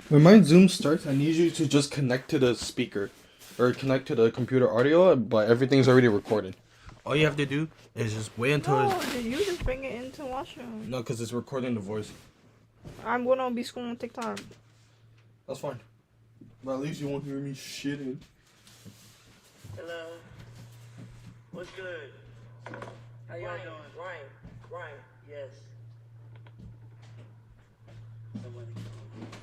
When my Zoom starts, I need you to just connect to the speaker or connect to the computer audio, but everything's already recorded. All you have to do is just wait until No, you just bring it into washroom. no, because it's recording the voice. I'm gonna be scrolling TikTok. That's fine. But at least you won't hear me shitting. Hello. What's good? How y'all doing? Ryan. Yes. Somebody.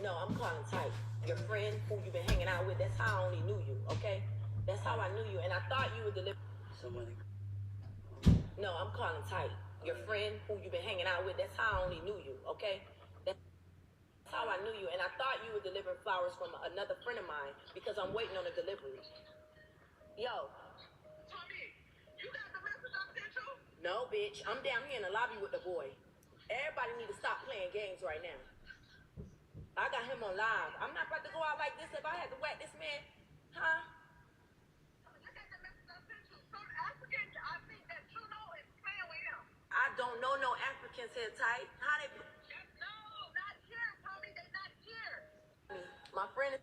No, I'm calling Tyke. Your friend who you've been hanging out with, that's how I only knew you, okay? That's how I knew you, and I thought you would deliver. Somebody. No, I'm calling Tyke. Your friend who you've been hanging out with, that's how I only knew you, okay? That's how I knew you, and I thought you were delivering flowers from another friend of mine because I'm waiting on a delivery. Yo. No, bitch. I'm down here in the lobby with the boy. Everybody need to stop playing games right now. I got him on live. I'm not about to go out like this if I had to whack this man. Huh? I don't know no Africans here, tight. How they... No, not here, Tommy. They not here. My friend is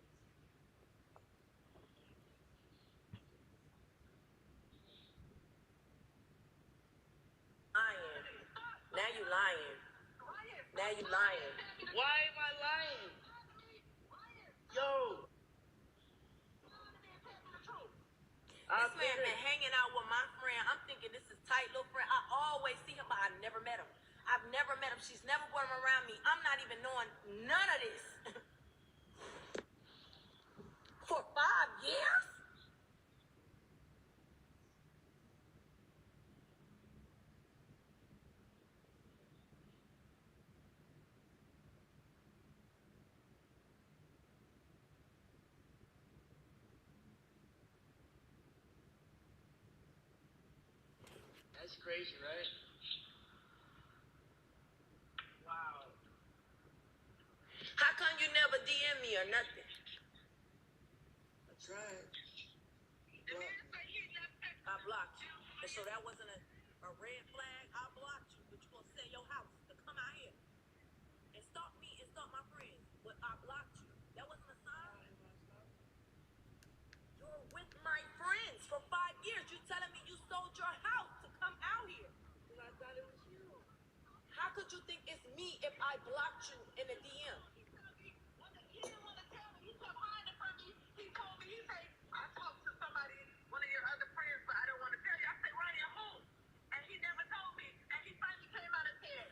lying. Now you lying. Now you lying. Why am I lying? Yo. This man been hanging out with my friend. I'm thinking this is tight little friend. I always see him, but I never met him. I've never met him. She's never brought him around me. I'm not even knowing none of this. For 5 years? That's crazy, right? Wow. How come you never DM me or nothing? I tried. I blocked you. And so that wasn't a red flag. I blocked you, but you gonna sell your house to come out here and stalk me and stalk my friends. But I blocked you. That wasn't a sign. You're with my friends for 5 years. You telling me you sold your house to come out here? Because I thought it was you. How could you think it's me if I blocked you in the DM? He didn't want to tell me. He kept hiding from me. He told me, he said, I talked to somebody, one of your other friends, but I don't want to tell you. I said, Ryan, who? And he never told me. And he finally came out and said,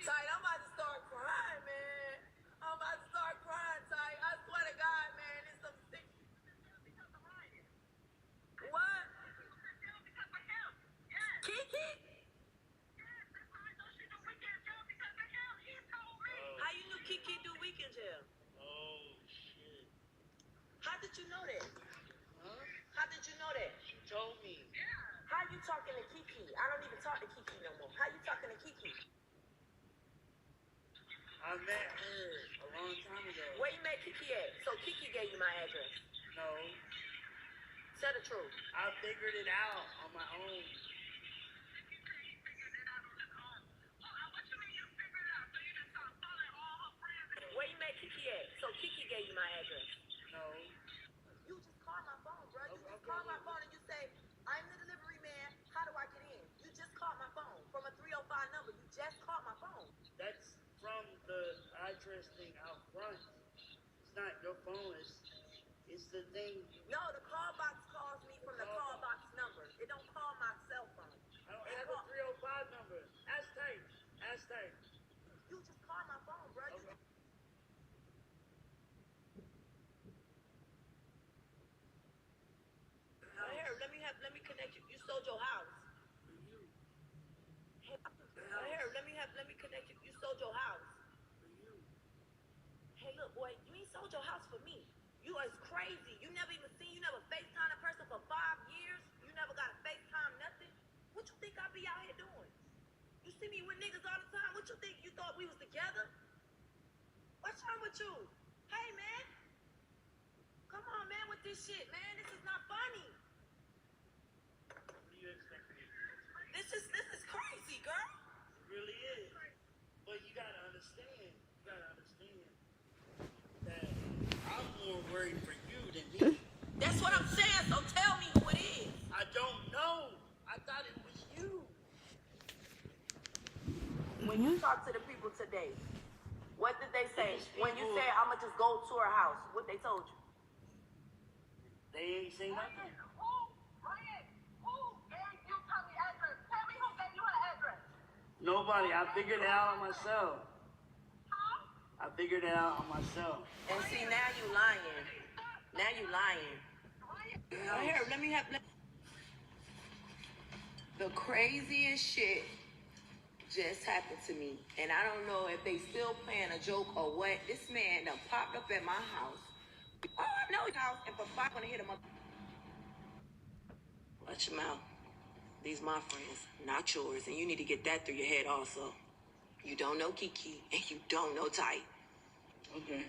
Ty, I'm about to start crying, man. I'm about to start crying, Ty. I swear to God, man. It's some sick. What? Kiki? How you knew Kiki do weekend jail? Oh, shit. How did you know that? Huh? How did you know that? She told me. How you talking to Kiki? I don't even talk to Kiki no more. How you talking to Kiki? I met her a long time ago. Where you met Kiki at? So Kiki gave you my address? No. Tell the truth. I figured it out on my own. Where you met Kiki at? So Kiki gave you my address? No. You just call my phone, bro. You just call my phone and you say, I'm the delivery man. How do I get in? You just called my phone from a 305 number. You just called my phone. That's from the address thing out front. It's not your phone. It's the thing. No, the call box calls me from the call box number. It don't call my cell phone. I don't have a 305 number. Ask tight. Ask tight. You just call my phone, bro. Okay. Here, let me connect you. You sold your house. Here, let me connect you. You sold your house. Hey, look, boy, you ain't sold your house for me. You is crazy. You never even seen, you never FaceTime a person for 5 years. You never got a FaceTime nothing. What you think I be out here doing? You see me with niggas all the time. What you think? You thought we was together? What's wrong with you? Hey, man. Come on, man, with this shit, man. This is not funny. What do you expect me to do? This is crazy, girl. It really is. But you gotta understand. You gotta understand that worried for you than me. That's what I'm saying, so tell me who it is. I don't know. I thought it was you. When you talk to the people today, what did they say? When you said, I'm going to just go to her house, what they told you? They ain't say nothing. Who? Ryan, who gave you Tommy's address? Tell me who gave you her address. Nobody. I figured it out on myself. I figured it out on myself. And see, now you lying. Now you lying. Here, let me have... The craziest shit just happened to me. And I don't know if they still playing a joke or what. This man done popped up at my house. Oh, I know his house. And for five, I'm gonna hit him up. Watch your mouth. These my friends, not yours. And you need to get that through your head also. You don't know Kiki, and you don't know Ty. Okay.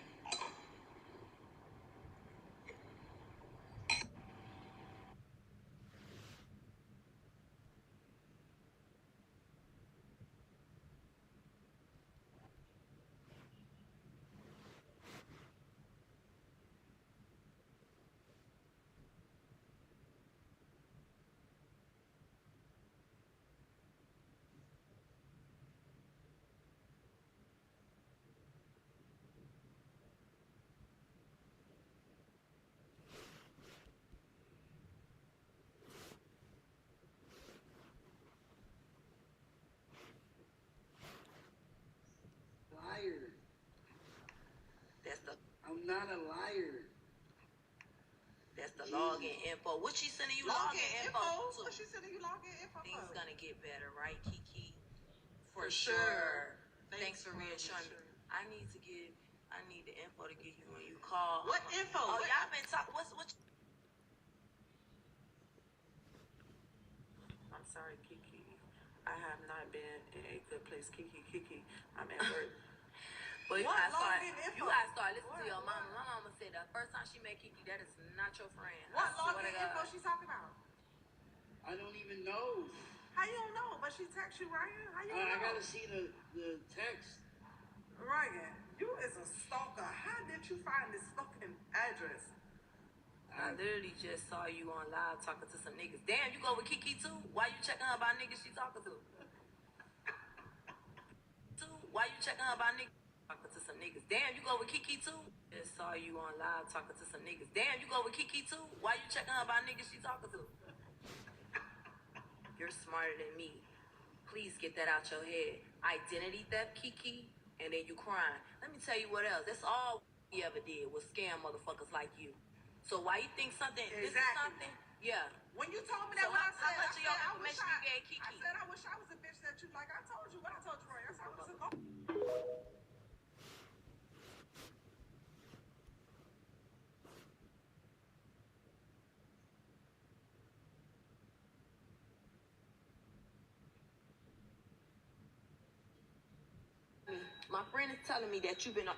Liar. That's the... I'm not a liar. That's the login info. What she sending you login info to? What she sending you login info for? Things gonna get better, right, Kiki? For sure. Thanks for reassuring me. I need the info to give you when you call. What info? Oh, What? y'all been talking. What? I'm sorry, Kiki. I have not been in a good place. Kiki, I'm at work. But you What gotta start login info? listening to your mama. My mama said the first time she met Kiki, that is not your friend. What I swear to login God. info she talking about? I don't even know. How you don't know? But she text you, Ryan. How you don't know? I gotta see the text. Ryan, you is a stalker. How did you find this fucking address? I literally just saw you on live talking to some niggas. Damn, you go with Kiki too? Why you checking her about niggas she talking to? Why you checking her about niggas talking to some niggas? Damn, you go with Kiki too? Just saw you on live talking to some niggas. Damn, you go with Kiki too? Why you checking her about niggas she talking to? You're smarter than me. Please get that out your head. Identity theft, Kiki, and then you crying. Let me tell you what else. That's all we ever did was scam motherfuckers like you. So why you think something? This is Exactly. something? Yeah. When you told me that, So when how much of your I wish information you gave Kiki? I said I wish I was a bitch that you like. I told you what I told you, Ryan. I said I was a My friend is telling me that you've been on.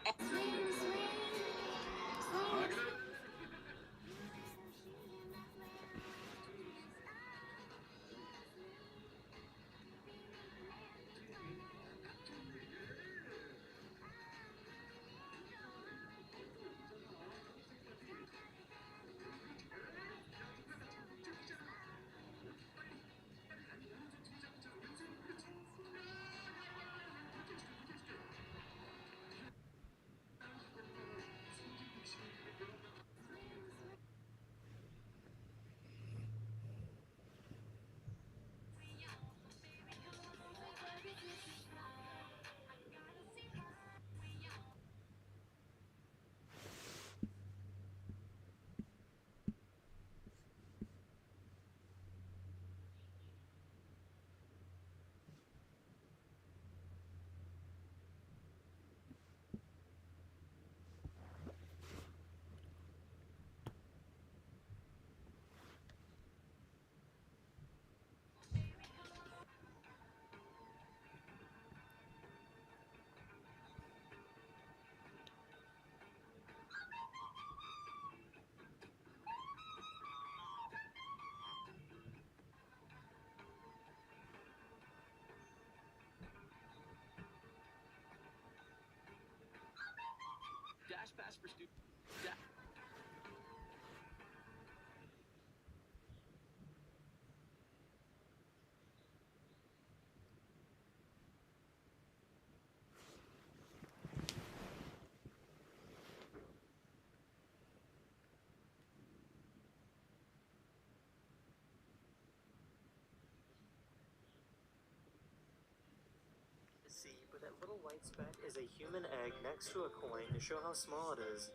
see, but that little white speck is a human egg next to a coin to show how small it is.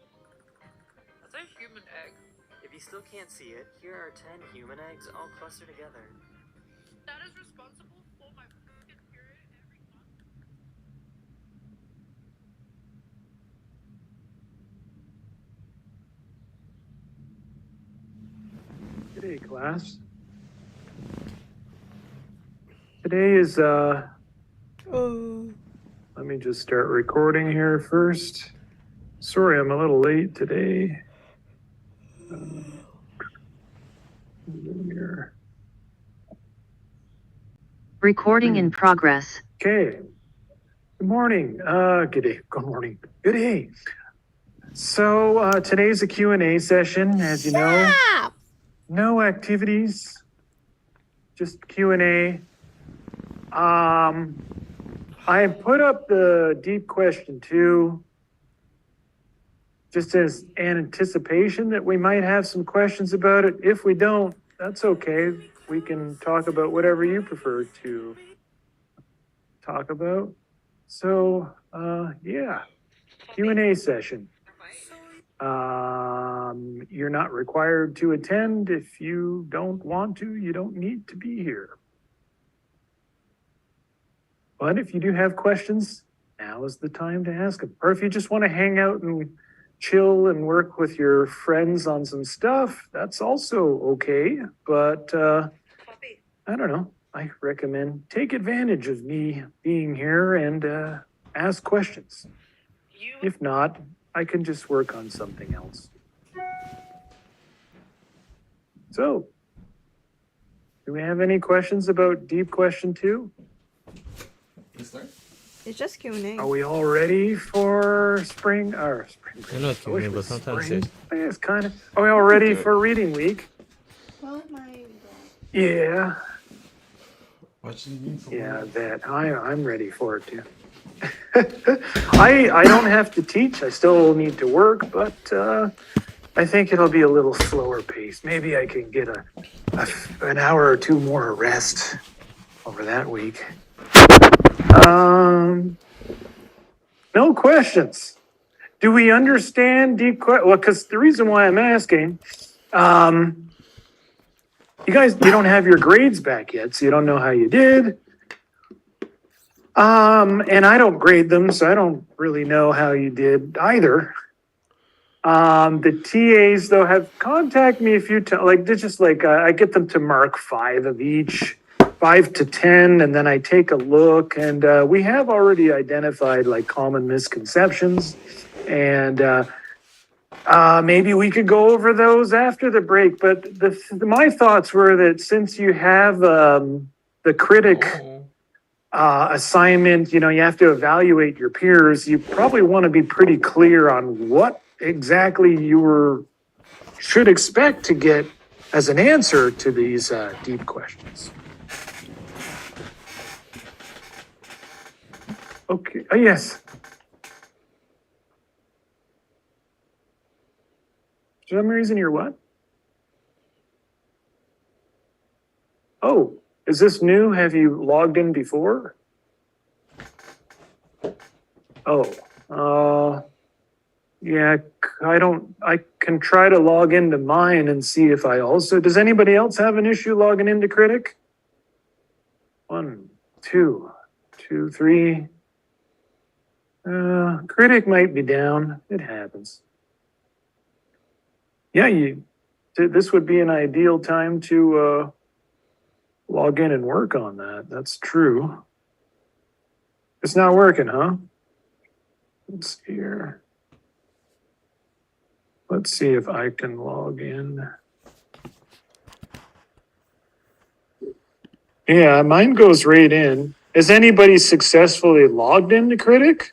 That's a human egg. If you still can't see it, here are 10 human eggs all clustered together. That is responsible for my fucking period every month. G'day, class. Today is, let me just start recording here first. Sorry, I'm a little late today. Here. Recording in progress. Okay. Good morning. G'day. Good morning. Good day. So, today's a Q&A session, as you know. No activities, just Q&A. I put up the deep question 2, just as an anticipation that we might have some questions about it. If we don't, that's okay. We can talk about whatever you prefer to talk about. So, yeah, Q&A session. You're not required to attend. If you don't want to, you don't need to be here. But if you do have questions, now is the time to ask them. Or if you just want to hang out and chill and work with your friends on some stuff, that's also okay. But I don't know. I recommend take advantage of me being here and ask questions. If not, I can just work on something else. So, do we have any questions about deep question 2? It's just Q&A. Are we all ready for spring? Or spring break? I know it's I wish Q&A, it but was sometimes spring. it's... It's kind of. Are we all ready for reading week? Oh my Yeah. What you mean for Yeah, that I'm ready for it too. I don't have to teach. I still need to work, but I think it'll be a little slower pace. Maybe I can get an hour or 2 more rest over that week. No questions. Do we understand deep question? Well, because the reason why I'm asking, you don't have your grades back yet, so you don't know how you did. And I don't grade them, so I don't really know how you did either. The TAs though have contacted me a few times, like they're just like, I get them to mark 5 of each, 5 to 10, and then I take a look, and we have already identified like common misconceptions, and maybe we could go over those after the break. But my thoughts were that since you have the critic assignment, you have to evaluate your peers, you probably want to be pretty clear on what exactly you should expect to get as an answer to these deep questions. Okay. Oh, yes. For some reason, you're what? Oh, is this new? Have you logged in before? Oh, yeah, I can try to log into mine and see if I also, does anybody else have an issue logging into Critic? 1, 2, 2, 3. Critic might be down. It happens. Yeah, this would be an ideal time to log in and work on that. That's true. It's not working, huh? Let's see here. Let's see if I can log in. Yeah, mine goes right in. Has anybody successfully logged into Critic?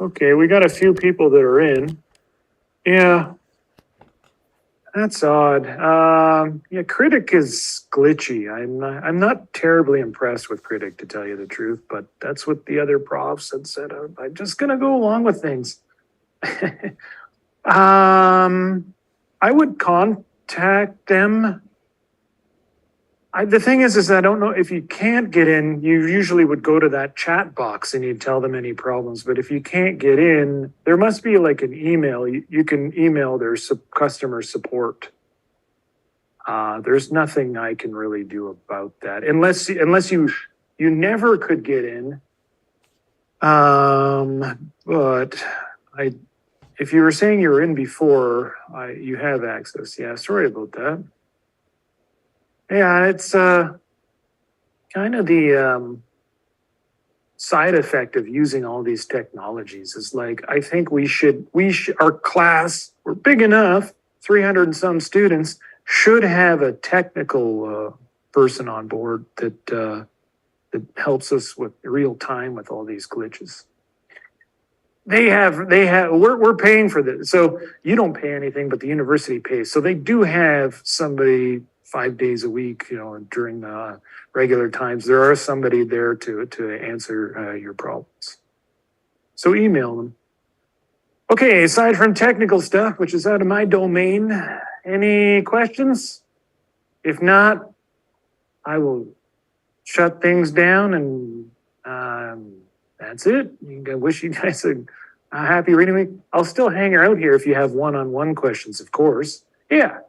Okay, we got a few people that are in. Yeah, that's odd. Yeah, Critic is glitchy. I'm not terribly impressed with Critic, to tell you the truth, but that's what the other profs had said. I'm just gonna go along with things. I would contact them. The thing is I don't know if you can't get in, you usually would go to that chat box and you'd tell them any problems. But if you can't get in, there must be like an email. You can email their customer support. There's nothing I can really do about that unless you never could get in. But if you were saying you were in before, you have access. Yeah, sorry about that. Yeah, it's kind of the side effect of using all these technologies is like, I think our class, we're big enough, 300 and some students, should have a technical person on board that helps us with real time with all these glitches. We're paying for this. So you don't pay anything, but the university pays. So they do have somebody 5 days a week, during the regular times. There are somebody there to answer your problems. So email them. Okay, aside from technical stuff, which is out of my domain, any questions? If not, I will shut things down and that's it. I wish you guys a happy reading week. I'll still hang out here if you have one-on-one questions, of course. Yeah.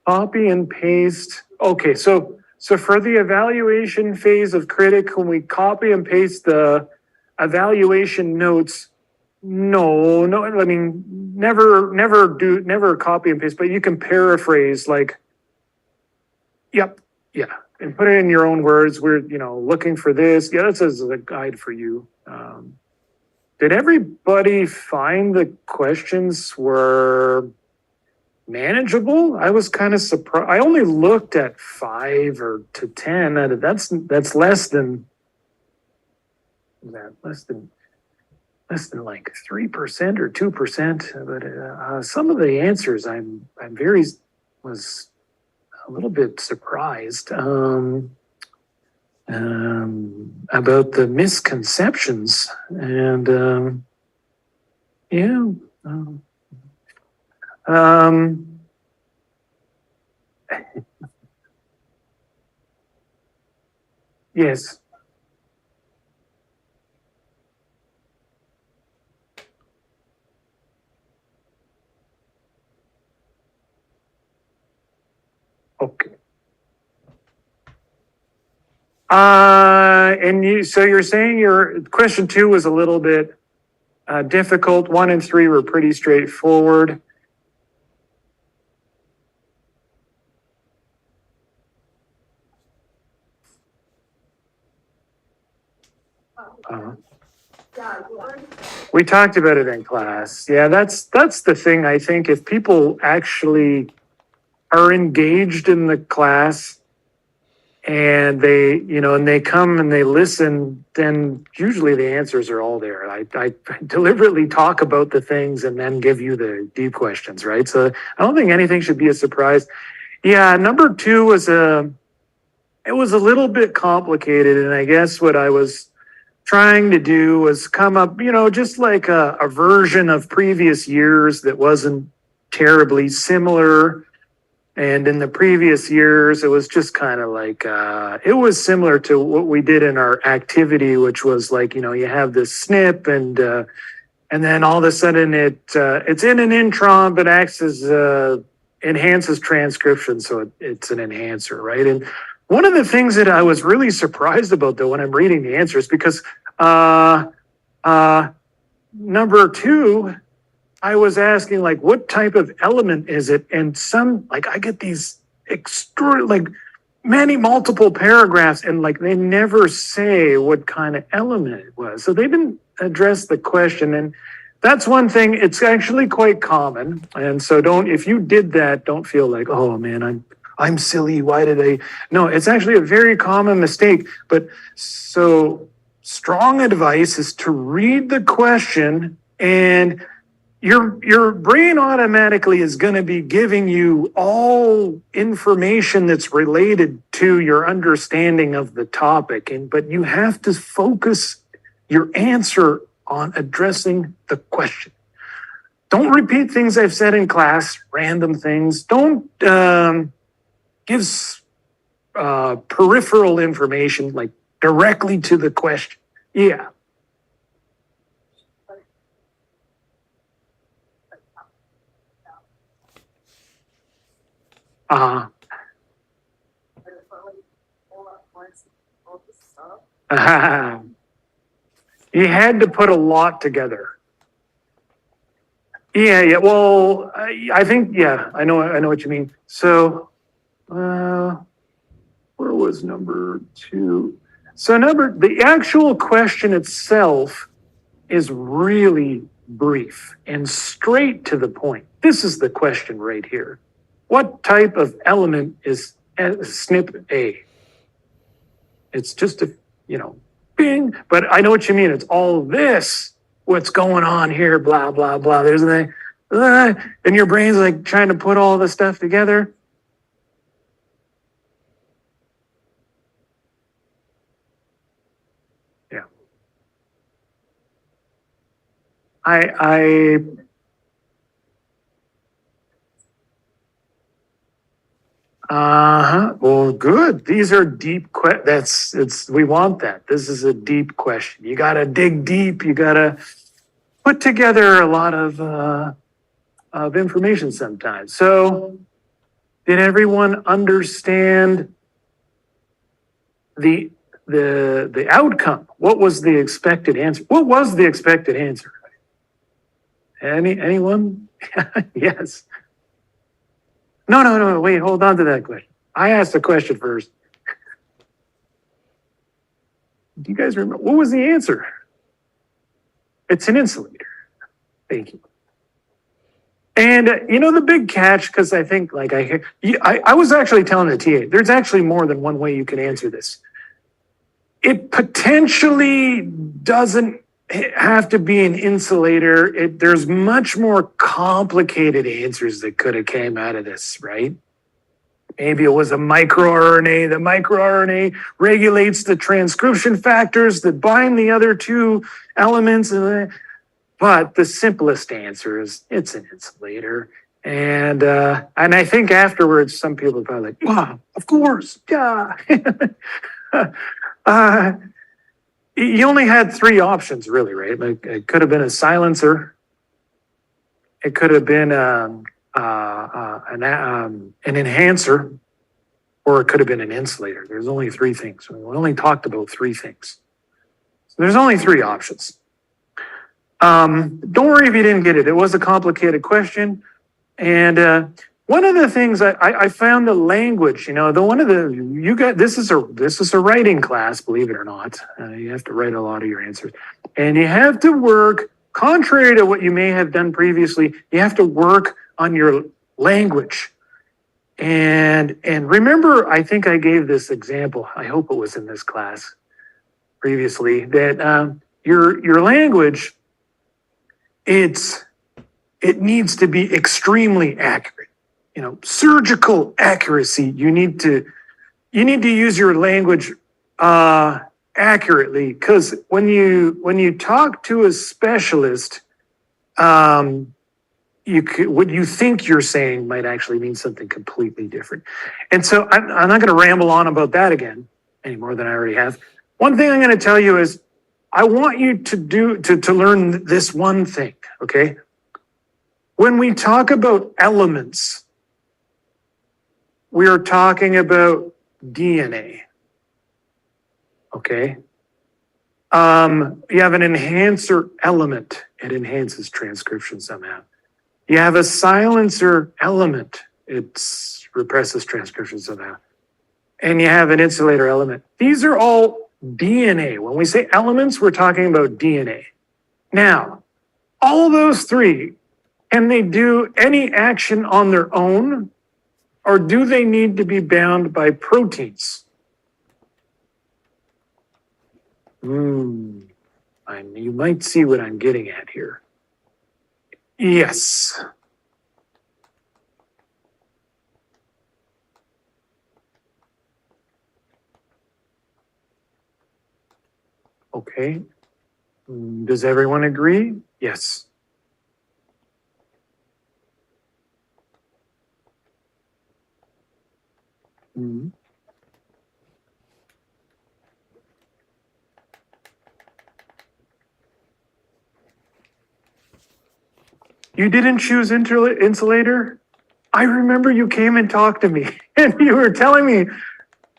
Copy and paste. Okay, so for the evaluation phase of Critic, when we copy and paste the evaluation notes, no, I mean, never copy and paste, but you can paraphrase like, yep, yeah, and put it in your own words. We're, looking for this. Yeah, that's as a guide for you. Did everybody find the questions were manageable? I was kind of surprised. I only looked at 5 or to 10. That's less than like 3% or 2%. But some of the answers was a little bit surprised about the misconceptions and yes. Okay. So you're saying your question 2 was a little bit difficult. 1 and 3 were pretty straightforward. We talked about it in class. Yeah, that's the thing. I think if people actually are engaged in the class and they come and they listen, then usually the answers are all there. I deliberately talk about the things and then give you the deep questions, right? So I don't think anything should be a surprise. Yeah, number 2 was it was a little bit complicated, and I guess what I was trying to do was come up, just like a version of previous years that wasn't terribly similar. And in the previous years, it was just kind of like, it was similar to what we did in our activity, which was like, you have this snip and then all of a sudden it's in an intron, but acts as, enhances transcription. So it's an enhancer, right? And one of the things that I was really surprised about, though, when I'm reading the answers, because number 2, I was asking, like, what type of element is it? And I get these multiple paragraphs, and like they never say what kind of element it was. So they didn't address the question. And that's one thing. It's actually quite common. And so if you did that, don't feel like, oh man, I'm silly. Why did I? No, it's actually a very common mistake. But so strong advice is to read the question and your brain automatically is going to be giving you all information that's related to your understanding of the topic, but you have to focus your answer on addressing the question. Don't repeat things I've said in class, random things. Don't give peripheral information, like directly to the question. Yeah. Uh-huh. You had to put a lot together. Yeah. Well, I think, yeah, I know what you mean. So, where was number 2? So the actual question itself is really brief and straight to the point. This is the question right here. What type of element is SNP A? It's just a, bing, but I know what you mean. It's all this, what's going on here, blah, blah, blah. There's the, and your brain's like trying to put all the stuff together. Yeah. Well, good. These are deep we want that. This is a deep question. You got to dig deep. You got to put together a lot of information sometimes. So, did everyone understand the outcome? What was the expected answer? What was the expected answer? Anyone? Yes. No. Wait, hold on to that question. I asked the question first. Do you guys remember? What was the answer? It's an insulator. Thank you. And the big catch, because I think I was actually telling the TA, there's actually more than one way you can answer this. It potentially doesn't have to be an insulator. There's much more complicated answers that could have came out of this, right? Maybe it was a microRNA. The microRNA regulates the transcription factors that bind the other two elements. But the simplest answer is it's an insulator. And I think afterwards, some people are probably like, wow, of course, yeah. You only had 3 options, really, right? Like it could have been a silencer. It could have been an enhancer, or it could have been an insulator. There's only 3 things. We only talked about 3 things. So there's only 3 options. Don't worry if you didn't get it. It was a complicated question. And one of the things I found the language, this is a writing class, believe it or not. You have to write a lot of your answers. And you have to work, contrary to what you may have done previously, you have to work on your language. And remember, I think I gave this example. I hope it was in this class previously, that your language, it needs to be extremely accurate. Surgical accuracy. You need to use your language accurately, because when you talk to a specialist, what you think you're saying might actually mean something completely different. And so I'm not going to ramble on about that again any more than I already have. One thing I'm going to tell you is I want you to learn this one thing, okay? When we talk about elements, we are talking about DNA, okay? You have an enhancer element. It enhances transcription somehow. You have a silencer element. It represses transcription somehow. And you have an insulator element. These are all DNA. When we say elements, we're talking about DNA. Now, all those 3, can they do any action on their own, or do they need to be bound by proteins? You might see what I'm getting at here. Yes. Okay. Does everyone agree? Yes. Mhm. You didn't choose insulator? I remember you came and talked to me and you were telling me,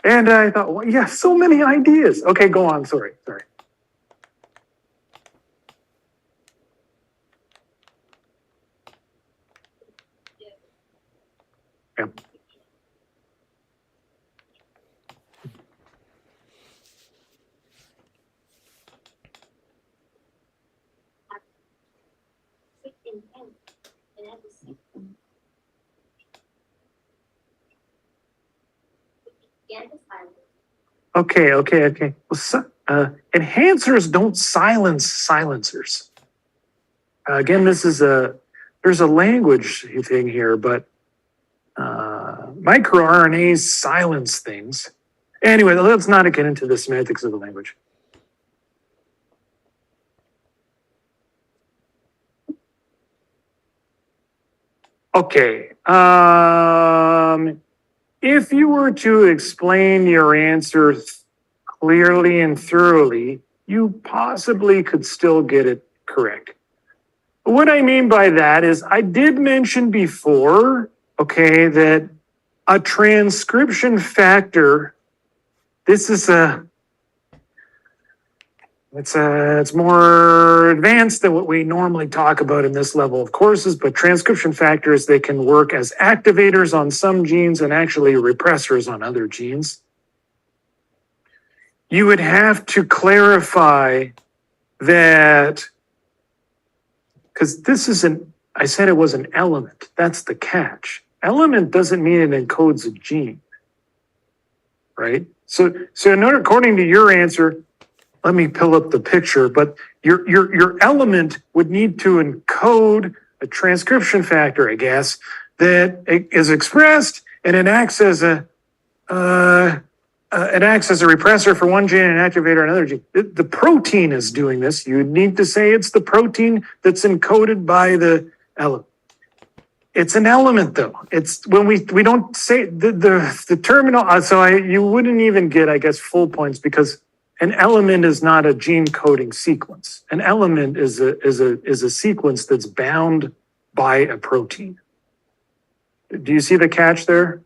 and I thought, well, yeah, so many ideas. Okay, go on. Sorry. Yep. Okay. Well, enhancers don't silence silencers. Again, there's a language thing here, but microRNAs silence things. Anyway, let's not get into the semantics of the language. Okay. If you were to explain your answer clearly and thoroughly, you possibly could still get it correct. What I mean by that is I did mention before, okay, that a transcription factor, it's more advanced than what we normally talk about in this level of courses, but transcription factors, they can work as activators on some genes and actually repressors on other genes. You would have to clarify that, because I said it was an element. That's the catch. Element doesn't mean it encodes a gene, right? So in order, according to your answer, let me pull up the picture, but your element would need to encode a transcription factor, I guess, that is expressed and it acts as a repressor for one gene and an activator on another gene. The protein is doing this. You need to say it's the protein that's encoded by the element. It's an element, though. It's when we don't say the terminal. So you wouldn't even get, I guess, full points because an element is not a gene coding sequence. An element is a sequence that's bound by a protein. Do you see the catch there?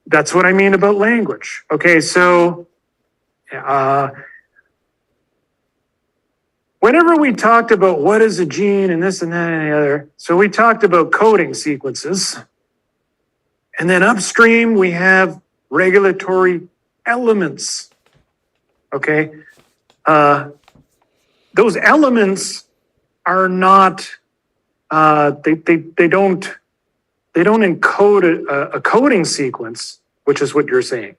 That's what I mean about language. Okay, so whenever we talked about what is a gene and this and that and the other, so we talked about coding sequences. And then upstream, we have regulatory elements. Okay, those elements are not, they don't encode a coding sequence, which is what you're saying.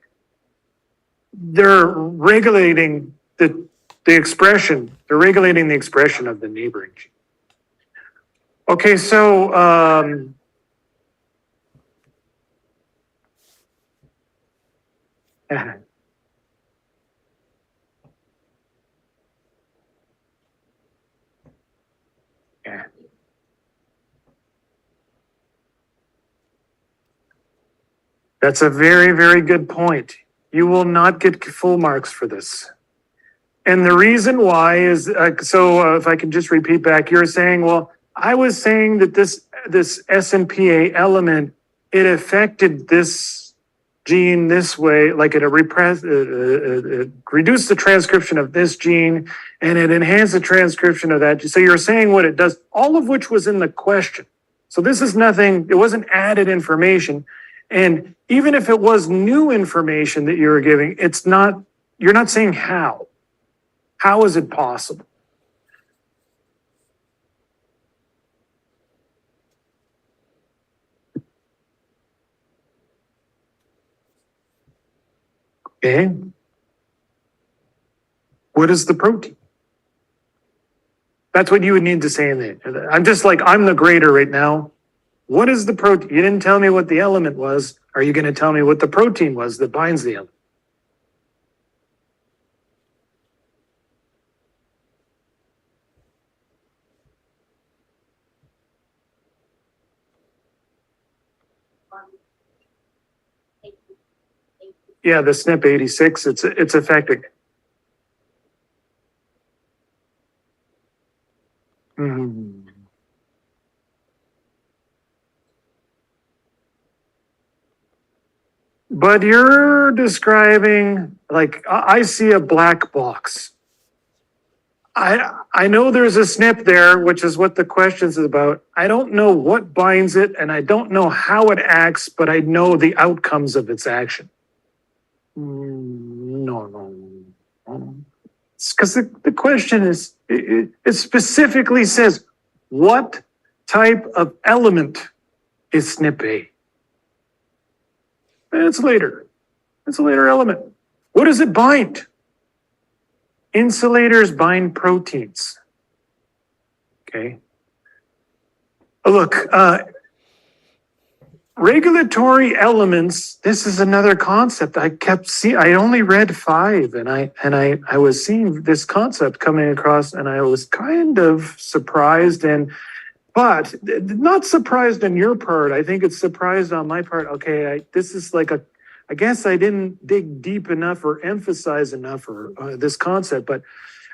They're regulating the expression. They're regulating the expression of the neighboring gene. Okay, so yeah. That's a very, very good point. You will not get full marks for this. And the reason why is, if I can just repeat back, you're saying, well, I was saying that this SNPA element, it affected this gene this way, like it reduced the transcription of this gene and it enhanced the transcription of that. So you're saying what it does, all of which was in the question. So this is nothing, it wasn't added information. And even if it was new information that you were giving, you're not saying how. How is it possible? Okay. What is the protein? That's what you would need to say in the, I'm just like, I'm the grader right now. What is the protein? You didn't tell me what the element was. Are you going to tell me what the protein was that binds the element? Yeah, the SNP 86, it's affecting. Hmm. But you're describing, like, I see a black box. I know there's a SNP there, which is what the question is about. I don't know what binds it, and I don't know how it acts, but I know the outcomes of its action. No. It's because the question is, it specifically says, what type of element is SNP A? And it's later. It's a later element. What does it bind? Insulators bind proteins. Okay. Look, regulatory elements, this is another concept. I kept seeing, I only read 5 and I was seeing this concept coming across and I was kind of surprised but not surprised on your part. I think it's surprised on my part. Okay, this is like I guess I didn't dig deep enough or emphasize enough this concept, but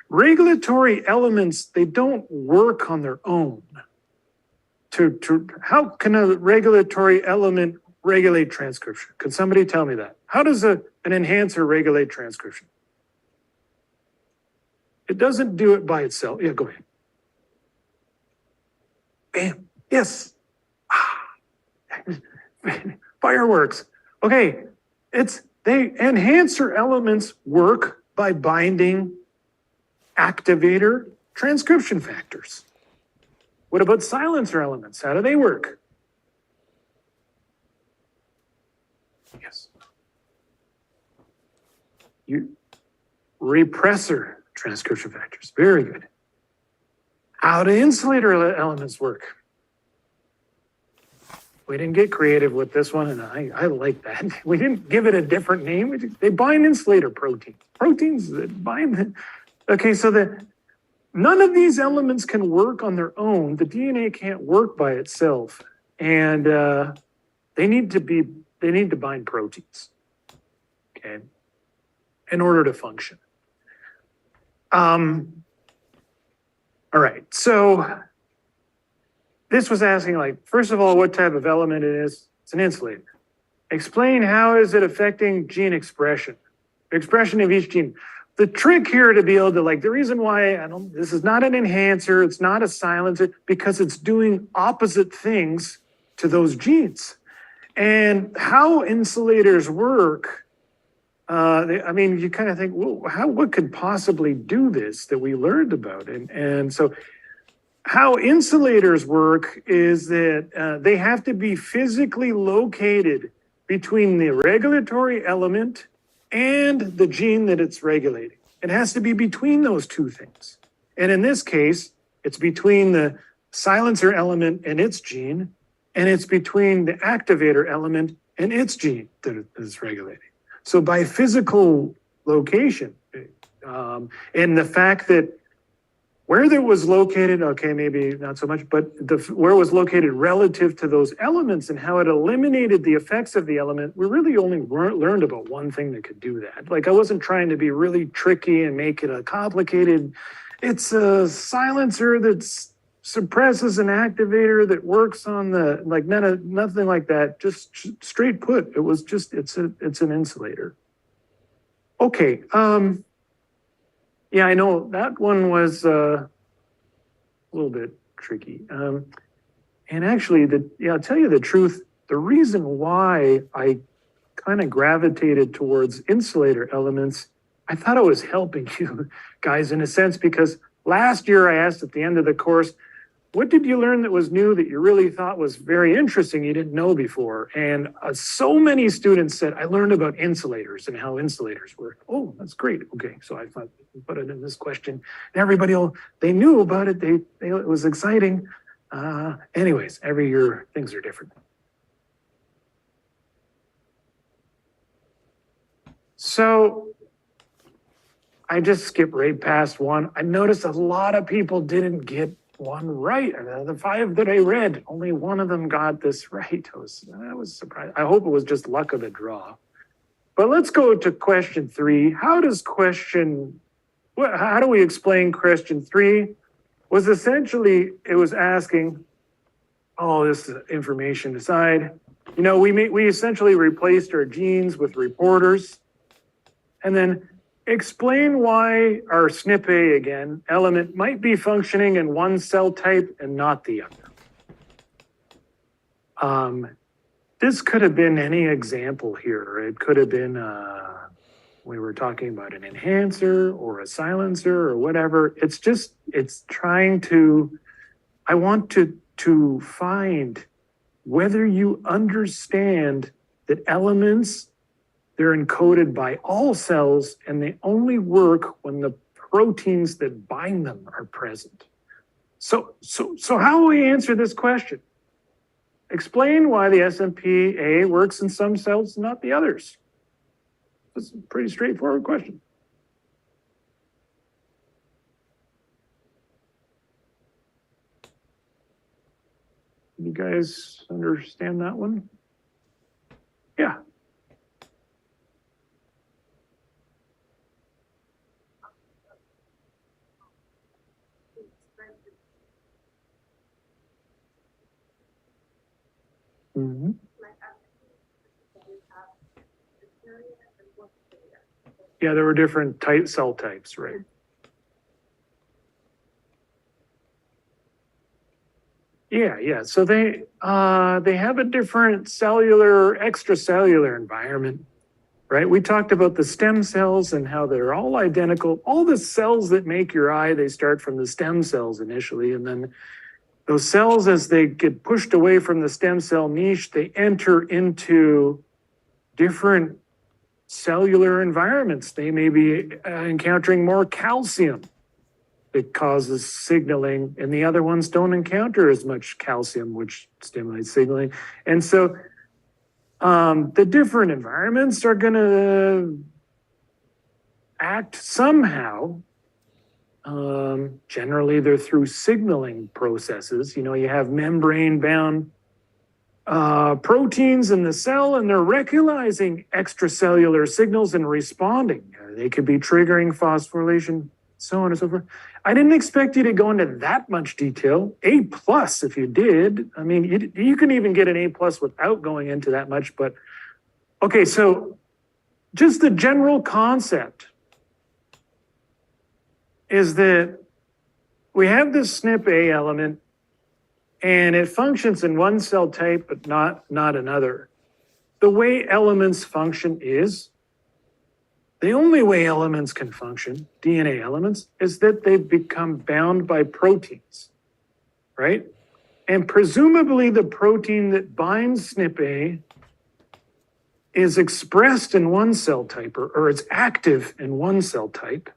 regulatory elements, they don't work on their own. How can a regulatory element regulate transcription? Can somebody tell me that? How does an enhancer regulate transcription? It doesn't do it by itself. Yeah, go ahead. Bam. Yes. Fireworks. Okay. Enhancer elements work by binding activator transcription factors. What about silencer elements? How do they work? Yes. Repressor transcription factors. Very good. How do insulator elements work? We didn't get creative with this one, and I like that. We didn't give it a different name. They bind insulator protein. Proteins that bind. Okay, so none of these elements can work on their own. The DNA can't work by itself, and they need to bind proteins. Okay, in order to function. All right, so this was asking, like, first of all, what type of element it is. It's an insulator. Explain how is it affecting gene expression of each gene. The trick here to be able to, like, the reason why this is not an enhancer, it's not a silencer, because it's doing opposite things to those genes. And how insulators work, you kind of think, well, what could possibly do this that we learned about? And so how insulators work is that they have to be physically located between the regulatory element and the gene that it's regulating. It has to be between those two things. And in this case, it's between the silencer element and its gene, and it's between the activator element and its gene that it is regulating. So by physical location, and the fact that where that was located, okay, maybe not so much, but where it was located relative to those elements and how it eliminated the effects of the element, we really only learned about one thing that could do that. Like, I wasn't trying to be really tricky and make it a complicated. It's a silencer that suppresses an activator that works on the, like, nothing like that. Just straight put, it was just, it's an insulator. Okay. Yeah, I know that one was a little bit tricky. And actually, I'll tell you the truth, the reason why I kind of gravitated towards insulator elements, I thought it was helping you guys in a sense, because last year I asked at the end of the course, what did you learn that was new that you really thought was very interesting you didn't know before? And so many students said, I learned about insulators and how insulators work. Oh, that's great. Okay, so I thought put it in this question. And everybody, they knew about it. It was exciting. Anyways, every year things are different. So I just skipped right past one. I noticed a lot of people didn't get one right. The 5 that I read, only one of them got this right. I was surprised. I hope it was just luck of the draw. But let's go to question 3. How do we explain question 3? Was essentially, it was asking, all this information aside, we essentially replaced our genes with reporters. And then explain why our SNP-A, again, element might be functioning in one cell type and not the other. This could have been any example here. It could have been, we were talking about an enhancer or a silencer or whatever. I want to find whether you understand that elements, they're encoded by all cells and they only work when the proteins that bind them are present. So how will we answer this question? Explain why the SNP-A works in some cells and not the others. It's a pretty straightforward question. You guys understand that one? Yeah. Mm-hmm. Yeah, there were different cell types, right? Yeah. So they have a different extracellular environment, right? We talked about the stem cells and how they're all identical. All the cells that make your eye, they start from the stem cells initially, and then those cells, as they get pushed away from the stem cell niche, they enter into different cellular environments. They may be encountering more calcium that causes signaling, and the other ones don't encounter as much calcium, which stimulates signaling. And so the different environments are going to act somehow. Generally, they're through signaling processes. You have membrane-bound proteins in the cell, and they're recognizing extracellular signals and responding. They could be triggering phosphorylation, so on and so forth. I didn't expect you to go into that much detail. A+ if you did. I mean, you can even get an A+ without going into that much. But okay, so just the general concept is that we have this SNP-A element and it functions in one cell type, but not another. The way elements function is, the only way elements can function, DNA elements, is that they've become bound by proteins, right? And presumably the protein that binds SNP-A is expressed in one cell type, or it's active in one cell type,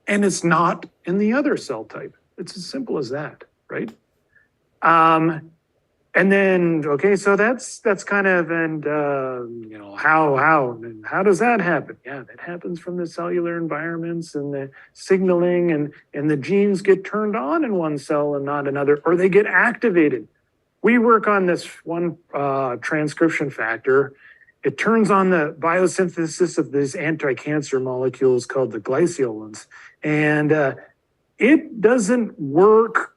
and it's not in the other cell type. It's as simple as that, right? And then, okay, so that's kind of, and how does that happen? Yeah, that happens from the cellular environments and the signaling, and the genes get turned on in one cell and not another, or they get activated. We work on this one transcription factor. It turns on the biosynthesis of these anti-cancer molecules called the glyceolins. And it doesn't work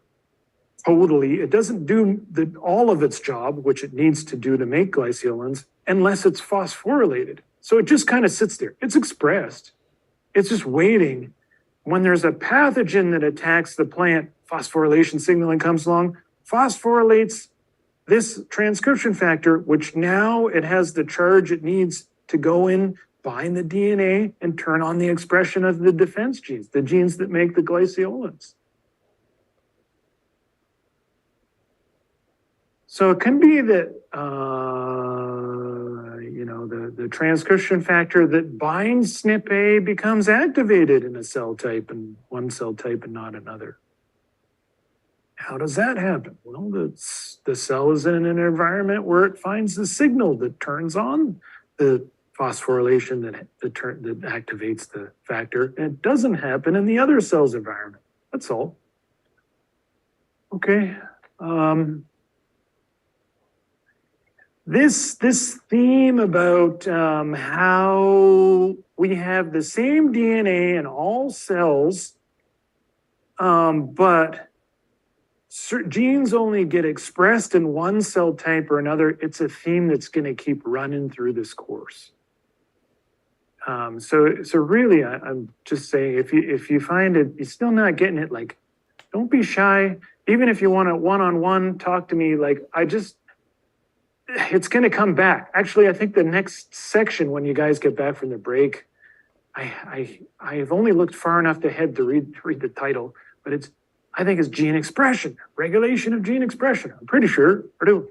totally. It doesn't do all of its job, which it needs to do to make glyceolins, unless it's phosphorylated. So it just kind of sits there. It's expressed. It's just waiting. When there's a pathogen that attacks the plant, phosphorylation signaling comes along, phosphorylates this transcription factor, which now it has the charge it needs to go in, bind the DNA, and turn on the expression of the defense genes, the genes that make the glyceolins. So it can be that, the transcription factor that binds SNP becomes activated in a cell type and one cell type and not another. How does that happen? Well, the cell is in an environment where it finds the signal that turns on the phosphorylation that activates the factor. And it doesn't happen in the other cell's environment. That's all. Okay. This theme about how we have the same DNA in all cells, but genes only get expressed in one cell type or another, it's a theme that's going to keep running through this course. So really, I'm just saying, if you find it, you're still not getting it, like, don't be shy. Even if you want to one-on-one talk to me, like, it's going to come back. Actually, I think the next section, when you guys get back from the break, I've only looked far enough ahead to read the title, but I think it's gene expression, regulation of gene expression. I'm pretty sure, or do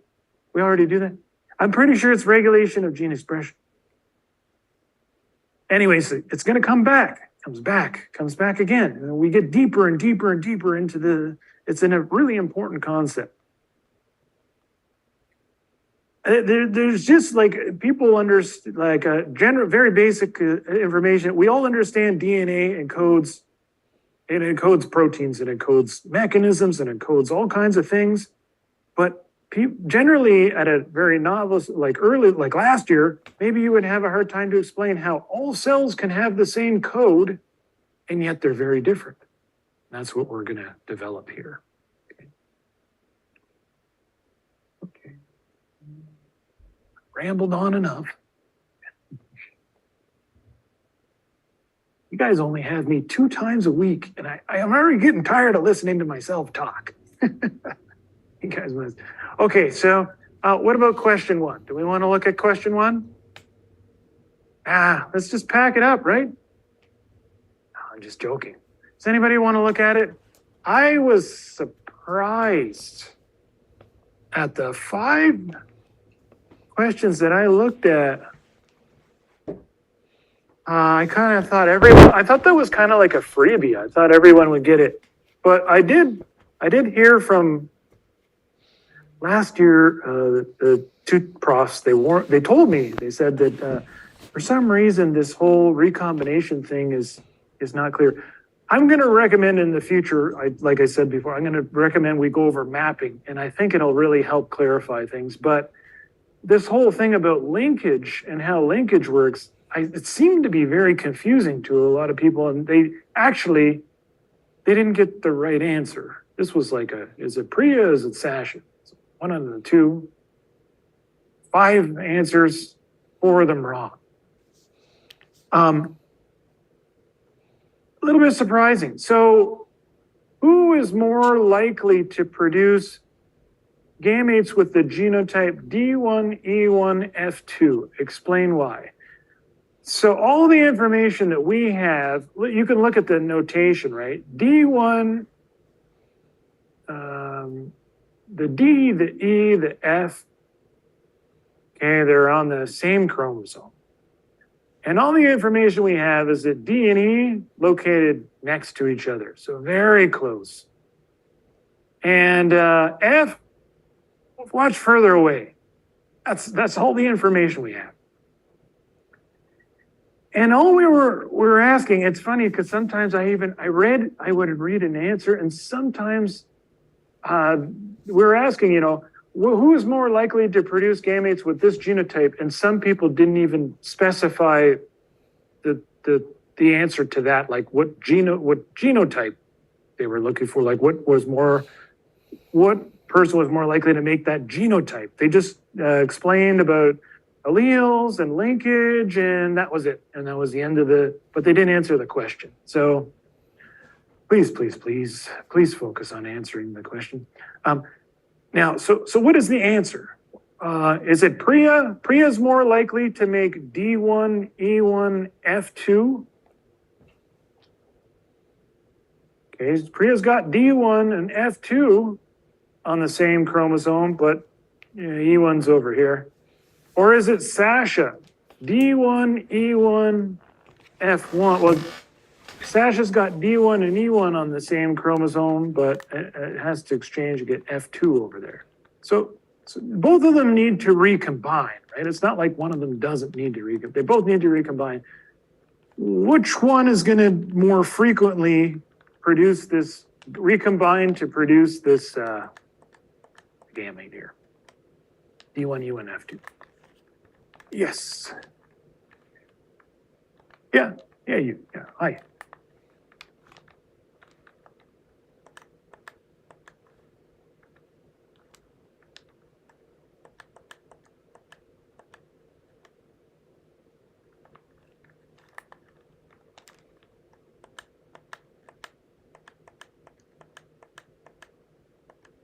we already do that? I'm pretty sure it's regulation of gene expression. Anyways, it's going to come back, comes back again. And we get deeper and deeper and deeper into it's a really important concept. There's just like people understand, like very basic information. We all understand DNA encodes, it encodes proteins, it encodes mechanisms, it encodes all kinds of things. But generally, at a very novice, like last year, maybe you would have a hard time to explain how all cells can have the same code, and yet they're very different. That's what we're going to develop here. Okay. Rambled on enough. You guys only have me 2 times a week, and I'm already getting tired of listening to myself talk. You guys must. Okay, so what about question 1? Do we want to look at question 1? Let's just pack it up, right? No, I'm just joking. Does anybody want to look at it? I was surprised at the 5 questions that I looked at. I kind of thought I thought that was kind of like a freebie. I thought everyone would get it. But I did hear from last year, the 2 profs, they told me, they said that for some reason this whole recombination thing is not clear. I'm going to recommend in the future, like I said before, I'm going to recommend we go over mapping, and I think it'll really help clarify things. But this whole thing about linkage and how linkage works, it seemed to be very confusing to a lot of people, and they didn't get the right answer. This was like is it Priya, is it Sasha? One of the 2. 5 answers, 4 of them wrong. A little bit surprising. So who is more likely to produce gametes with the genotype D1E1F2? Explain why. So all the information that we have, you can look at the notation, right? D1, the D, the E, the F, okay, they're on the same chromosome. And all the information we have is that D and E located next to each other, so very close. And F, much further away. That's all the information we have. And all we were asking, it's funny because sometimes I would read an answer, and sometimes we're asking, who is more likely to produce gametes with this genotype? And some people didn't even specify the answer to that, like what genotype they were looking for, like what person was more likely to make that genotype. They just explained about alleles and linkage, and that was it. And that was the end of but they didn't answer the question. So please focus on answering the question. Now, so what is the answer? Is it Priya? Priya's more likely to make D1E1F2. Okay, Priya's got D1 and F2 on the same chromosome, but Yeah, E1's over here. Or is it Sasha? D1, E1, F1. Well, Sasha's got D1 and E1 on the same chromosome, but it has to exchange to get F2 over there. So both of them need to recombine, right? It's not like one of them doesn't need to recombine. They both need to recombine. Which one is going to more frequently produce this, recombine to produce this gamete here? D1, E1, F2. Yes. Yeah, hi.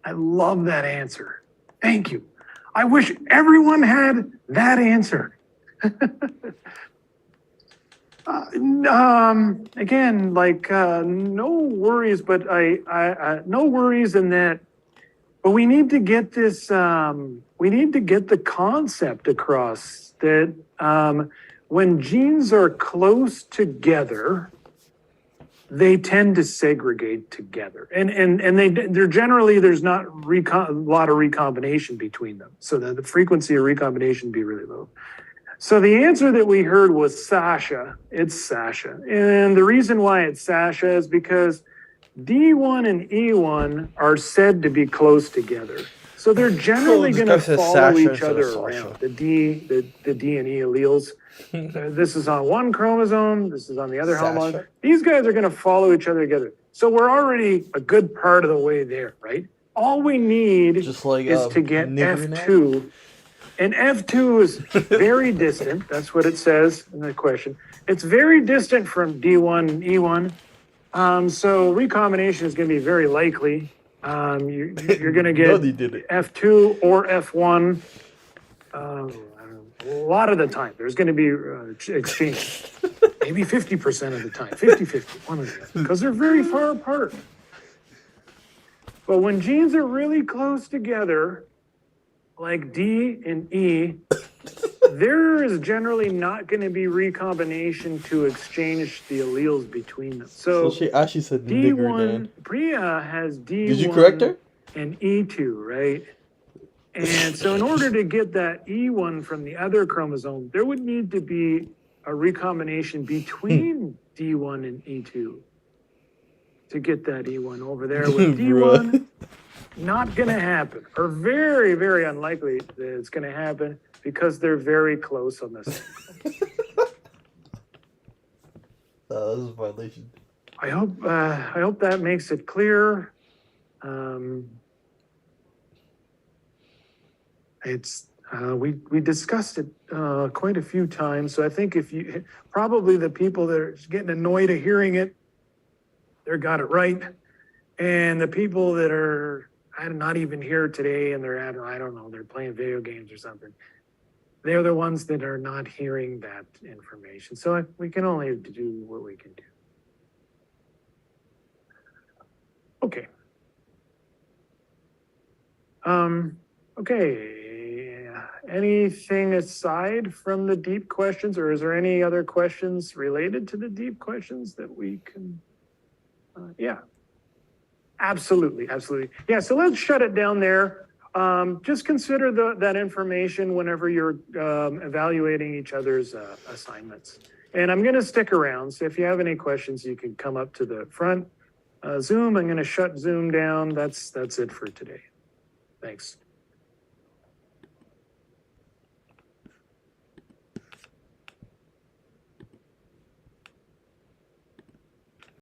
I love that answer. Thank you. I wish everyone had that answer. Again, like no worries, but no worries in that. But we need to get this. We need to get the concept across that when genes are close together, they tend to segregate together, and they're generally there's not a lot of recombination between them, so that the frequency of recombination would be really low. So the answer that we heard was Sasha. It's Sasha, and the reason why it's Sasha is because D1 and E1 are said to be close together, so they're generally going to follow each other around. The D and E alleles. This is on one chromosome, this is on the other homolog. These guys are going to follow each other together. So we're already a good part of the way there, right? All we need is to get F2. And F2 is very distant. That's what it says in the question. It's very distant from D1 and E1. So recombination is going to be very likely. You're going to get F2 or F1. A lot of the time, there's going to be exchange. Maybe 50% of the time, 50-50, one of the other, because they're very far apart. But when genes are really close together, like D and E, there is generally not going to be recombination to exchange the alleles between them. So she actually said D1, Priya has D1 Did you correct her? And E2, right? And so in order to get that E1 from the other chromosome, there would need to be a recombination between D1 and E2 to get that E1 over there. With D1, not going to happen, or very, very unlikely that it's going to happen because they're very close on this. That was a violation. I hope that makes it clear. We discussed it quite a few times, so I think if you probably the people that are getting annoyed at hearing it, they got it right, and the people that are not even here today and they're I don't know, they're playing video games or something, they're the ones that are not hearing that information. So we can only do what we can do. Okay. Okay. Anything aside from the deep questions, or is there any other questions related to the deep questions that we can? Yeah. Absolutely. Yeah. So let's shut it down there. Just consider that information whenever you're evaluating each other's assignments. And I'm going to stick around. So if you have any questions, you can come up to the front. Zoom, I'm going to shut Zoom down. That's it for today. Thanks.